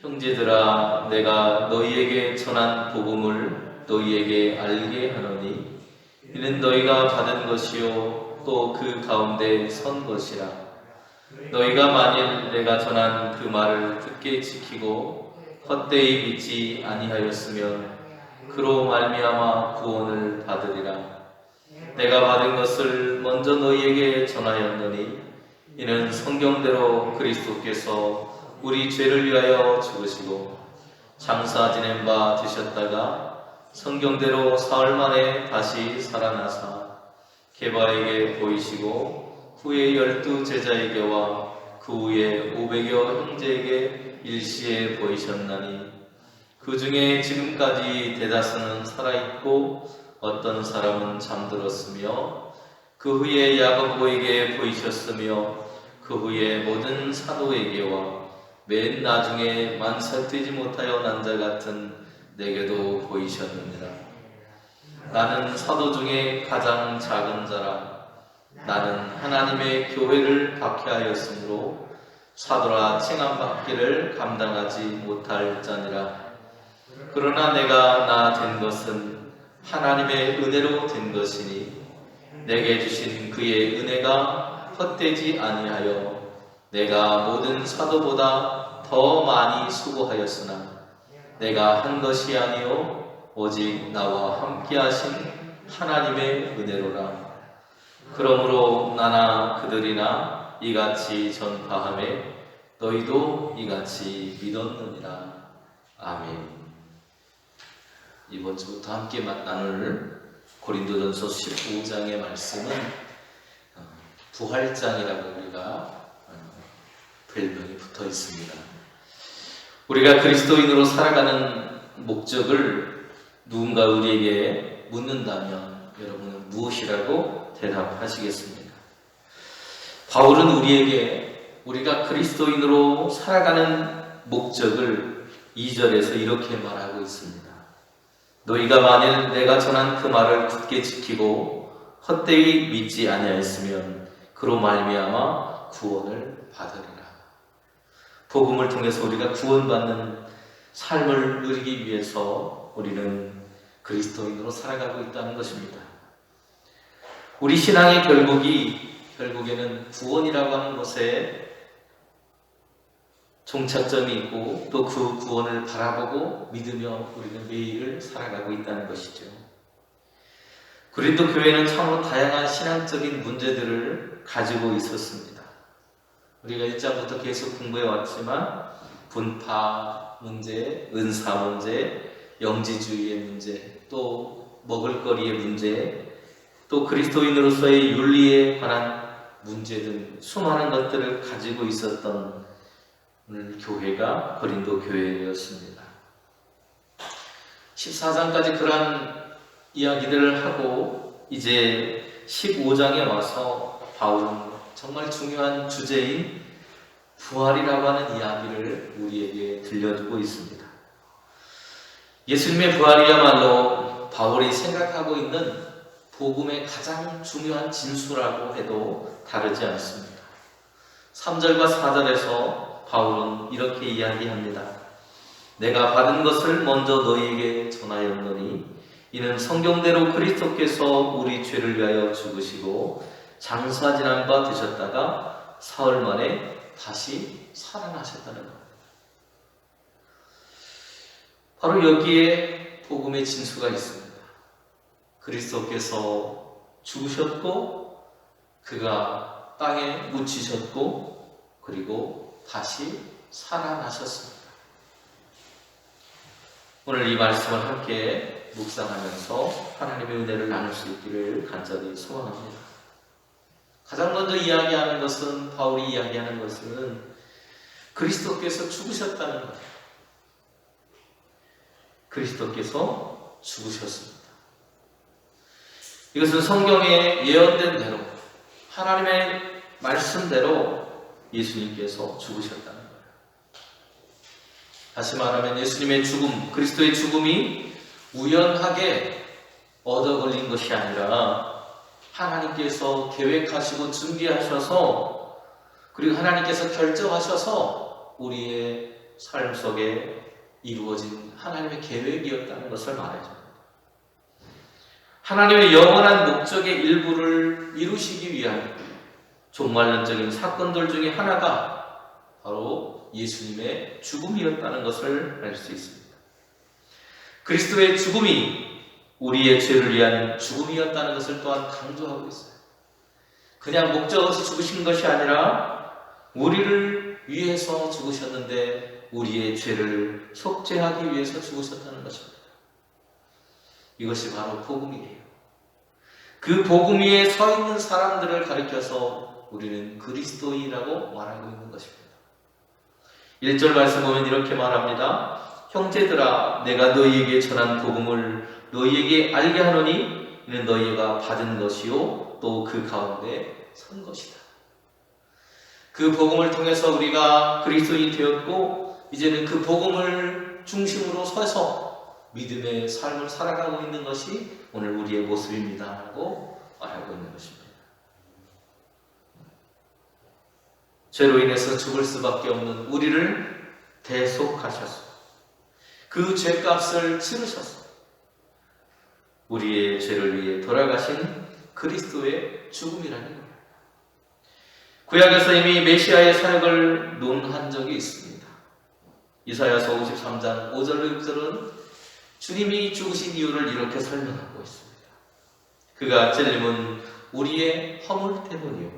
형제들아, 내가 너희에게 전한 복음을 너희에게 알게 하노니 이는 너희가 받은 것이요 또 그 가운데 선 것이라. 너희가 만일 내가 전한 그 말을 굳게 지키고 헛되이 믿지 아니하였으면 그로 말미암아 구원을 받으리라. 내가 받은 것을 먼저 너희에게 전하였노니 이는 성경대로 그리스도께서 우리 죄를 위하여 죽으시고 장사 지낸 바 되셨다가 성경대로 사흘 만에 다시 살아나사 게바에게 보이시고 후에 12 제자에게와 그 후에 500여 형제에게 일시에 보이셨나니 그 중에 지금까지 대다수는 살아있고 어떤 사람은 잠들었으며 그 후에 야고보에게 보이셨으며 그 후에 모든 사도에게와 맨 나중에 만삭되지 못하여 난 자 같은 내게도 보이셨느니라. 나는 사도 중에 가장 작은 자라. 나는 하나님의 교회를 박해하였으므로 사도라 칭함받기를 감당하지 못할 자니라. 그러나 내가 나 된 것은 하나님의 은혜로 된 것이니 내게 주신 그의 은혜가 헛되지 아니하여 내가 모든 사도보다 더 많이 수고하였으나 내가 한 것이 아니요 오직 나와 함께 하신 하나님의 은혜로라. 그러므로 나나 그들이나 이같이 전파하매 너희도 이같이 믿었느니라. 아멘. 이번 주부터 함께 나눌 고린도전서 15장의 말씀은 부활장이라고 우리가 별명이 붙어 있습니다. 우리가 그리스도인으로 살아가는 목적을 누군가 우리에게 묻는다면 여러분은 무엇이라고 대답하시겠습니까? 바울은 우리에게 우리가 그리스도인으로 살아가는 목적을 2절에서 이렇게 말하고 있습니다. 너희가 만일 내가 전한 그 말을 굳게 지키고 헛되이 믿지 아니하였으면 그로 말미암아 구원을 받으리라. 복음을 통해서 우리가 구원받는 삶을 누리기 위해서 우리는 그리스도인으로 살아가고 있다는 것입니다. 우리 신앙의 결국에는 구원이라고 하는 것에 종착점이 있고 또 그 구원을 바라보고 믿으며 우리는 매일을 살아가고 있다는 것이죠. 고린도 교회는 참으로 다양한 신앙적인 문제들을 가지고 있었습니다. 우리가 1장부터 계속 공부해 왔지만 분파 문제, 은사 문제, 영지주의의 문제, 또 먹을거리의 문제, 또 그리스도인으로서의 윤리에 관한 문제 등 수많은 것들을 가지고 있었던 교회가 고린도 교회였습니다. 14장까지 그러한 이야기들을 하고 이제 15장에 와서 바울은 정말 중요한 주제인 부활이라고 하는 이야기를 우리에게 들려주고 있습니다. 예수님의 부활이야말로 바울이 생각하고 있는 복음의 가장 중요한 진수라고 해도 다르지 않습니다. 3절과 4절에서 바울은 이렇게 이야기합니다. 내가 받은 것을 먼저 너희에게 전하였노니 이는 성경대로 그리스도께서 우리 죄를 위하여 죽으시고 장사 지난 바 되셨다가 사흘 만에 다시 살아나셨다는 것. 바로 여기에 복음의 진수가 있습니다. 그리스도께서 죽으셨고 그가 땅에 묻히셨고 그리고 다시 살아나셨습니다. 오늘 이 말씀을 함께 묵상하면서 하나님의 은혜를 나눌 수 있기를 간절히 소원합니다. 가장 먼저 이야기하는 것은 바울이 이야기하는 것은 그리스도께서 죽으셨다는 거예요. 그리스도께서 죽으셨습니다. 이것은 성경에 예언된 대로 하나님의 말씀대로 예수님께서 죽으셨다는 거예요. 다시 말하면 예수님의 죽음, 그리스도의 죽음이 우연하게 얻어 걸린 것이 아니라 하나님께서 계획하시고 준비하셔서 그리고 하나님께서 결정하셔서 우리의 삶 속에 이루어진 하나님의 계획이었다는 것을 말해줍니다. 하나님의 영원한 목적의 일부를 이루시기 위한 종말론적인 사건들 중에 하나가 바로 예수님의 죽음이었다는 것을 알 수 있습니다. 그리스도의 죽음이 우리의 죄를 위한 죽음이었다는 것을 또한 강조하고 있어요. 그냥 목적 없이 죽으신 것이 아니라 우리를 위해서 죽으셨는데 우리의 죄를 속죄하기 위해서 죽으셨다는 것입니다. 이것이 바로 복음이에요. 그 복음 위에 서 있는 사람들을 가리켜서 우리는 그리스도인이라고 말하고 있는 것입니다. 1절 말씀 보면 이렇게 말합니다. 형제들아, 내가 너희에게 전한 복음을 너희에게 알게 하노니 이는 너희가 받은 것이요 또 그 가운데 선 것이다. 그 복음을 통해서 우리가 그리스도인이 되었고 이제는 그 복음을 중심으로 서서 믿음의 삶을 살아가고 있는 것이 오늘 우리의 모습입니다 라고 말하고 있는 것입니다. 죄로 인해서 죽을 수밖에 없는 우리를 대속하셔서 그 죄값을 치르셔서 우리의 죄를 위해 돌아가신 그리스도의 죽음이라는 거예요. 구약에서 이미 메시아의 사역을 논한 적이 있습니다. 이사야서 53장 5절로 6절은 주님이 죽으신 이유를 이렇게 설명하고 있습니다. 그가 찔림은 우리의 허물 때문이요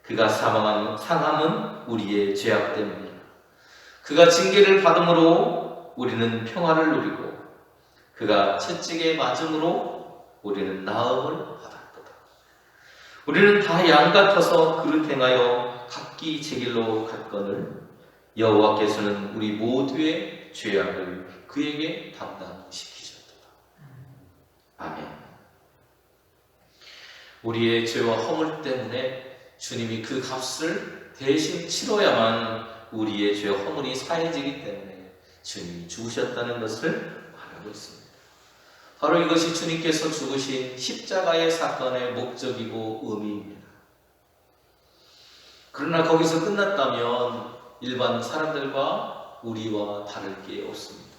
그가 상함은 우리의 죄악 때문이라. 그가 징계를 받음으로 우리는 평화를 누리고 그가 채찍에 맞음으로 우리는 나음을 받았도다. 우리는 다 양 같아서 그릇 행하여 각기 제 길로 갔거늘 여호와께서는 우리 모두의 죄악을 그에게 담당시키셨도다. 아멘. 우리의 죄와 허물 때문에 주님이 그 값을 대신 치러야만 우리의 죄와 허물이 사해지기 때문에 주님이 죽으셨다는 것을 말하고 있습니다. 바로 이것이 주님께서 죽으신 십자가의 사건의 목적이고 의미입니다. 그러나 거기서 끝났다면 일반 사람들과 우리와 다를 게 없습니다.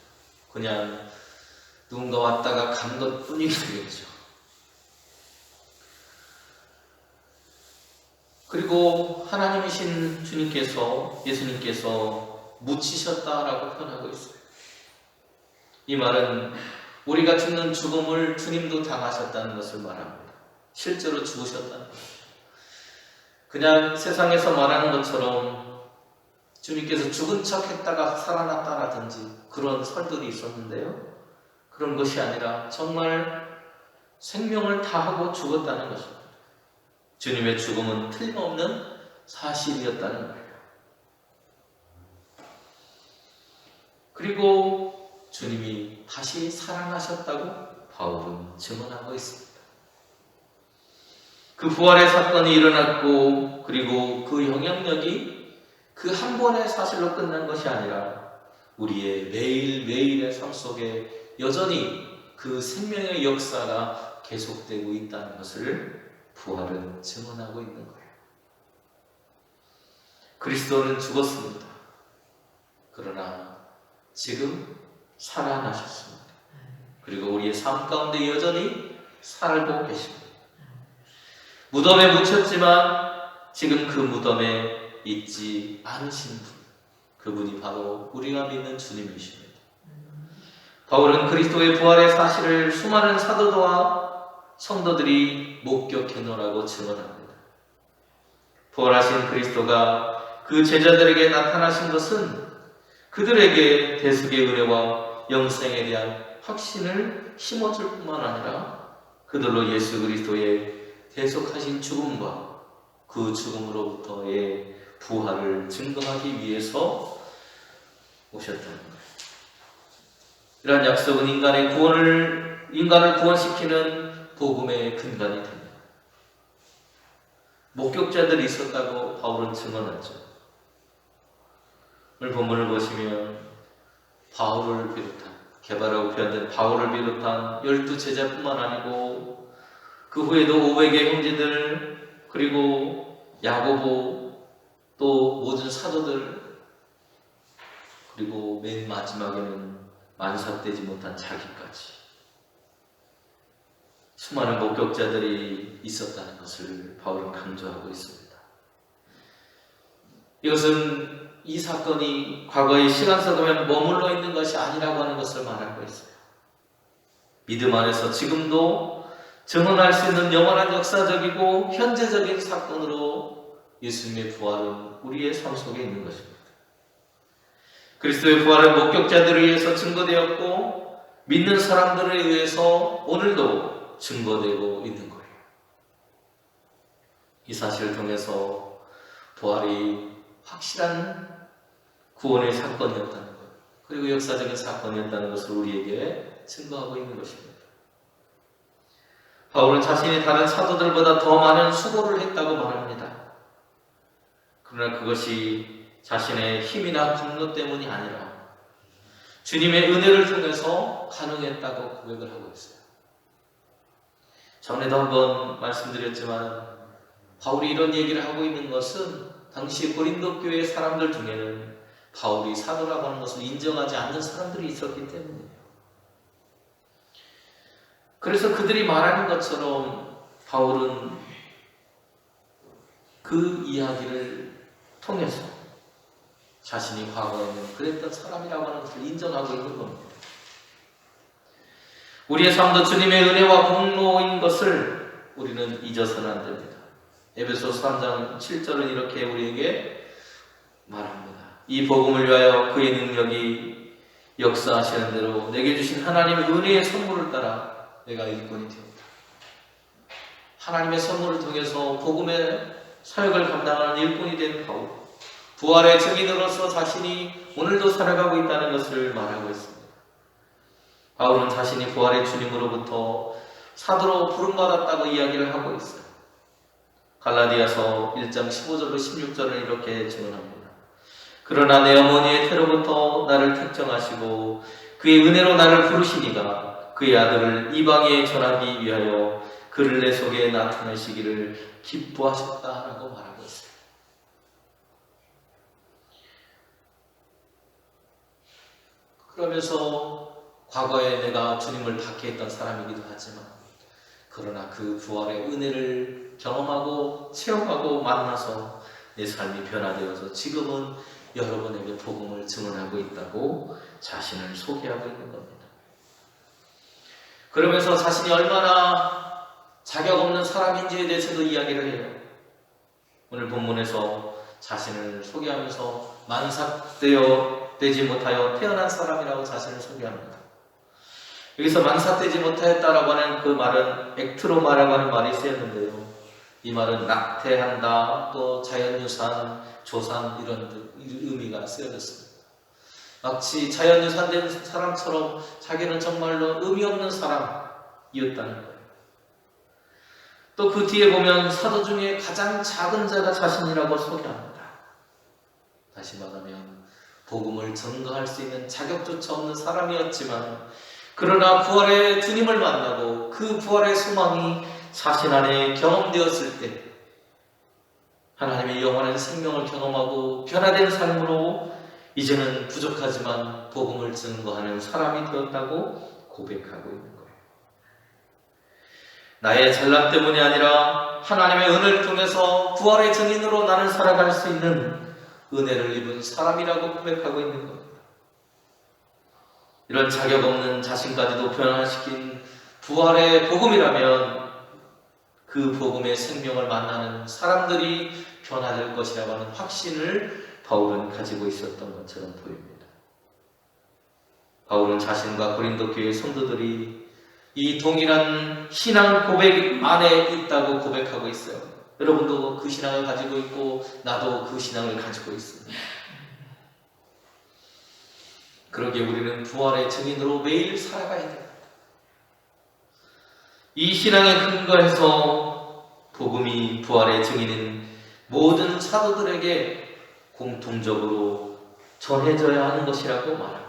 그냥 누군가 왔다가 간 것뿐이 되겠죠. 그리고 하나님이신 주님께서 예수님께서 묻히셨다라고 표현하고 있어요. 이 말은 우리가 죽는 죽음을 주님도 당하셨다는 것을 말합니다. 실제로 죽으셨다는 것이죠. 그냥 세상에서 말하는 것처럼 주님께서 죽은 척 했다가 살아났다라든지 그런 설들이 있었는데요. 그런 것이 아니라 정말 생명을 다하고 죽었다는 것입니다. 주님의 죽음은 틀림없는 사실이었다는 거예요. 그리고 주님이 다시 살아나셨다고 바울은 증언하고 있습니다. 그 부활의 사건이 일어났고 그리고 그 영향력이 그 한 번의 사실로 끝난 것이 아니라 우리의 매일매일의 삶 속에 여전히 그 생명의 역사가 계속되고 있다는 것을 부활은 증언하고 있는 거예요. 그리스도는 죽었습니다. 그러나 지금 살아나셨습니다. 그리고 우리의 삶 가운데 여전히 살고 계십니다. 무덤에 묻혔지만 지금 그 무덤에 있지 않으신 분, 그분이 바로 우리가 믿는 주님이십니다. 바울은 그리스도의 부활의 사실을 수많은 사도와 성도들이 목격해놓으라고 증언합니다. 부활하신 그리스도가 그 제자들에게 나타나신 것은 그들에게 대속의 은혜와 영생에 대한 확신을 심어줄 뿐만 아니라 그들로 예수 그리스도의 대속하신 죽음과 그 죽음으로부터의 부활을 증거하기 위해서 오셨다는 거예요. 이러한 약속은 인간을 구원시키는 복음의 근간이 됩니다. 목격자들이 있었다고 바울은 증언하죠. 오늘 본문을 보시면 바울을 비롯한 개발하고 표현된 바울을 비롯한 12제자뿐만 아니고 그 후에도 500의 형제들 그리고 야고보 또 모든 사도들 그리고 맨 마지막에는 만삭되지 못한 자기까지 수많은 목격자들이 있었다는 것을 바울은 강조하고 있습니다. 이것은 이 사건이 과거의 시간 속에 머물러 있는 것이 아니라고 하는 것을 말하고 있어요. 믿음 안에서 지금도 증언할 수 있는 영원한 역사적이고 현재적인 사건으로 예수님의 부활은 우리의 삶 속에 있는 것입니다. 그리스도의 부활은 목격자들에 의해서 증거되었고 믿는 사람들에 의해서 오늘도 증거되고 있는 거예요. 이 사실을 통해서 부활이 확실한 구원의 사건이었다는 것, 그리고 역사적인 사건이었다는 것을 우리에게 증거하고 있는 것입니다. 바울은 자신이 다른 사도들보다 더 많은 수고를 했다고 말합니다. 그러나 그것이 자신의 힘이나 분노 때문이 아니라 주님의 은혜를 통해서 가능했다고 고백을 하고 있어요. 전에도 한번 말씀드렸지만 바울이 이런 얘기를 하고 있는 것은 당시 고린도 교회 사람들 중에는 바울이 사도라고 하는 것을 인정하지 않는 사람들이 있었기 때문이에요. 그래서 그들이 말하는 것처럼 바울은 그 이야기를 통해서 자신이 과거에는 그랬던 사람이라고 하는 것을 인정하고 있는 겁니다. 우리의 삶도 주님의 은혜와 공로인 것을 우리는 잊어서는 안 됩니다. 에베소서 3장 7절은 이렇게 우리에게 말합니다. 이 복음을 위하여 그의 능력이 역사하시는 대로 내게 주신 하나님의 은혜의 선물을 따라 내가 일꾼이 되었다. 하나님의 선물을 통해서 복음의 사역을 감당하는 일꾼이 된 바울, 부활의 증인으로서 자신이 오늘도 살아가고 있다는 것을 말하고 있습니다. 바울은 자신이 부활의 주님으로부터 사도로 부름받았다고 이야기를 하고 있어요. 갈라디아서 1장 15절로 16절은 이렇게 증언합니다. 그러나 내 어머니의 태로부터 나를 택정하시고 그의 은혜로 나를 부르시니가 그의 아들을 이방에 전하기 위하여 그를 내 속에 나타내시기를 기뻐하셨다라고 말하고 있어요. 그러면서 과거에 내가 주님을 박해했던 사람이기도 하지만 그러나 그 부활의 은혜를 경험하고 체험하고 만나서 내 삶이 변화되어서 지금은 여러분에게 복음을 증언하고 있다고 자신을 소개하고 있는 겁니다. 그러면서 자신이 얼마나 자격 없는 사람인지에 대해서도 이야기를 해요. 오늘 본문에서 자신을 소개하면서 만삭되지 못하여 태어난 사람이라고 자신을 소개합니다. 여기서 만삭되지 못하였다라고 하는 그 말은 액트로마라고 하는 말이 쓰였는데요. 이 말은 낙태한다, 또 자연유산, 조산 이런 의미가 쓰여졌습니다. 마치 자연유산된 사람처럼 자기는 정말로 의미 없는 사람이었다는 거예요. 또 그 뒤에 보면 사도 중에 가장 작은 자가 자신이라고 소개합니다. 다시 말하면 복음을 전가할 수 있는 자격조차 없는 사람이었지만 그러나 부활의 주님을 만나고 그 부활의 소망이 자신 안에 경험되었을 때 하나님의 영원한 생명을 경험하고 변화된 삶으로 이제는 부족하지만 복음을 증거하는 사람이 되었다고 고백하고 있는 거예요. 나의 잘남 때문이 아니라 하나님의 은혜를 통해서 부활의 증인으로 나는 살아갈 수 있는 은혜를 입은 사람이라고 고백하고 있는 겁니다. 이런 자격 없는 자신까지도 변화시킨 부활의 복음이라면 그 복음의 생명을 만나는 사람들이 변화될 것이라고 하는 확신을 바울은 가지고 있었던 것처럼 보입니다. 바울은 자신과 고린도 교회 성도들이 이 동일한 신앙 고백 안에 있다고 고백하고 있어요. 여러분도 그 신앙을 가지고 있고 나도 그 신앙을 가지고 있습니다. 그러기에 우리는 부활의 증인으로 매일 살아가야 됩니다. 이 신앙에 근거해서 복음이 부활의 증인인 모든 사도들에게 공통적으로 전해져야 하는 것이라고 말합니다.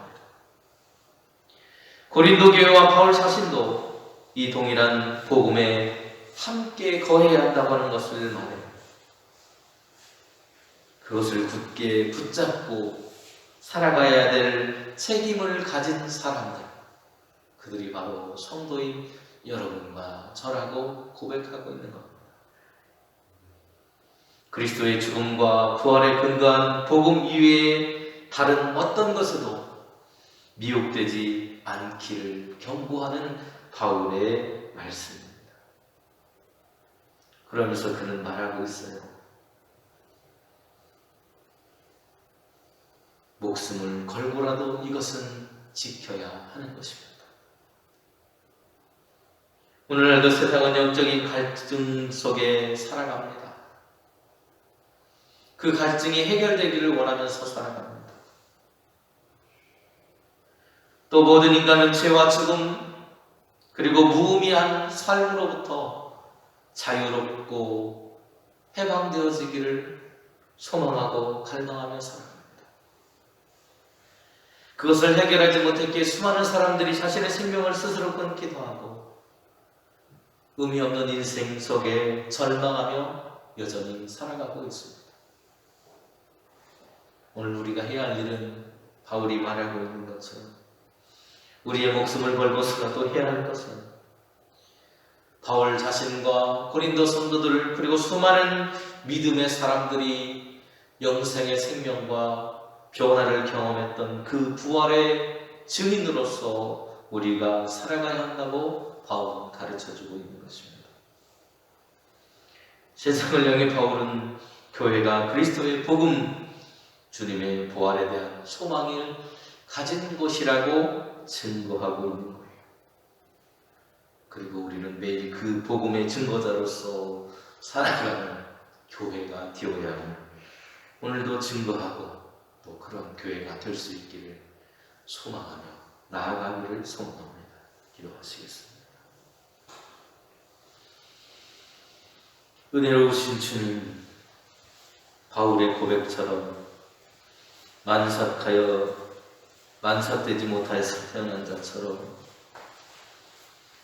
고린도 교회와 바울 자신도 이 동일한 복음에 함께 거해야 한다고 하는 것을 말해요. 그것을 굳게 붙잡고 살아가야 될 책임을 가진 사람들, 그들이 바로 성도인 여러분과 저라고 고백하고 있는 겁니다. 그리스도의 죽음과 부활에 근거한 복음 이외에 다른 어떤 것에도 미혹되지 않기를 경고하는 바울의 말씀입니다. 그러면서 그는 말하고 있어요. 목숨을 걸고라도 이것은 지켜야 하는 것입니다. 오늘날도 세상은 영적인 갈등 속에 살아갑니다. 그 갈증이 해결되기를 원하면서 살아갑니다. 또 모든 인간은 죄와 죽음 그리고 무의미한 삶으로부터 자유롭고 해방되어지기를 소망하고 갈망하며 살아갑니다. 그것을 해결하지 못했기에 수많은 사람들이 자신의 생명을 스스로 끊기도 하고 의미 없는 인생 속에 절망하며 여전히 살아가고 있습니다. 오늘 우리가 해야 할 일은 바울이 말하고 있는 것처럼 우리의 목숨을 걸고서라도 해야 할 것은 바울 자신과 고린도 성도들 그리고 수많은 믿음의 사람들이 영생의 생명과 변화를 경험했던 그 부활의 증인으로서 우리가 살아가야 한다고 바울은 가르쳐주고 있는 것입니다. 세상을 향해 바울은 교회가 그리스도의 복음, 주님의 부활에 대한 소망을 가진 곳이라고 증거하고 있는 거예요. 그리고 우리는 매일 그 복음의 증거자로서 살아가는 교회가 되어야 하는, 오늘도 증거하고 또 그런 교회가 될 수 있기를 소망하며 나아가기를 소망합니다. 기도하시겠습니다. 은혜로우신 주님, 바울의 고백처럼 만삭되지 못하여서 태어난 자처럼,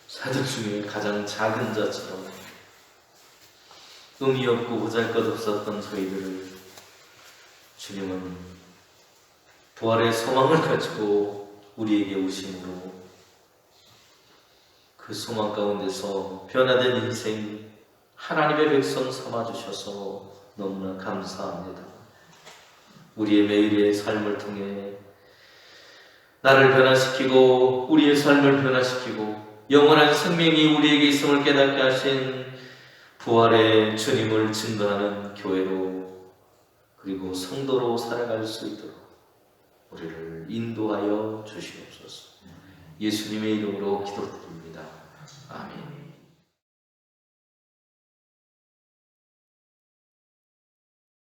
사도 중에 가장 작은 자처럼 의미 없고 보잘것없었던 저희들을 주님은 부활의 소망을 가지고 우리에게 오심으로 그 소망 가운데서 변화된 인생, 하나님의 백성 삼아주셔서 너무나 감사합니다. 우리의 매일의 삶을 통해 나를 변화시키고 우리의 삶을 변화시키고 영원한 생명이 우리에게 있음을 깨닫게 하신 부활의 주님을 증거하는 교회로 그리고 성도로 살아갈 수 있도록 우리를 인도하여 주시옵소서. 예수님의 이름으로 기도드립니다. 아멘.